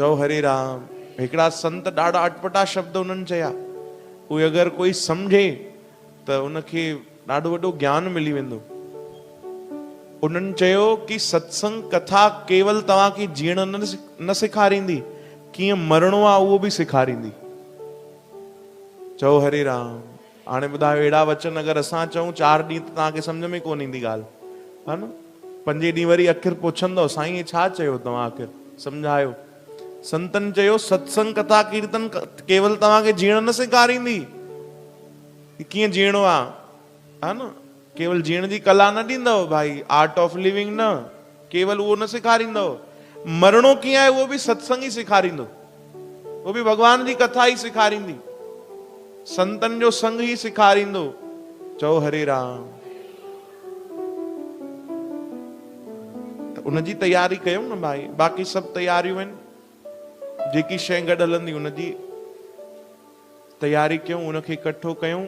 चओ हरे राम। हिकिड़ा संत ॾाढा अटपटा शब्द उन्हनि चया, उहे अगरि कोई सम्झे त उनखे ॾाढो वॾो ज्ञान मिली वेंदो। उन्हनि चयो कि सत्संग कथा केवल तव्हांखे जीअण न सेखारींदी, कीअं मरणो आहे उहो बि सेखारींदी। चओ हरे राम। हाणे ॿुधायो, अहिड़ा वचन अगरि असां चऊं 4 ॾींहं त तव्हांखे सम्झ में कोन ईंदी ॻाल्हि, हा न। 5 ॾींहं वरी आख़िर पुछंदव, साईं छा चयो तव्हां, आख़िर सम्झायो। संतन चयो सत्संग कथा कीर्तन केवल तव्हांखे जीअण न सेखारींदी, कीअं जीअणो आहे, हा न। केवल जीअण जी कला न ॾींदव भाई, आर्ट ऑफ लिविंग न, केवल उहो न सेखारींदव। मरणो कीअं आहे उहो बि सत्संग ई सेखारींदो, उहो बि भॻवान जी कथा ई सेखारींदी, संतन जो संग ही सेखारींदो। चओ हरे राम। त उनजी तैयारी कयूं न भाई, बाक़ी सभु तैयारियूं आहिनि, जेकी शइ गॾु हलंदी उनजी तैयारी कयूं, उनखे इकट्ठो कयूं।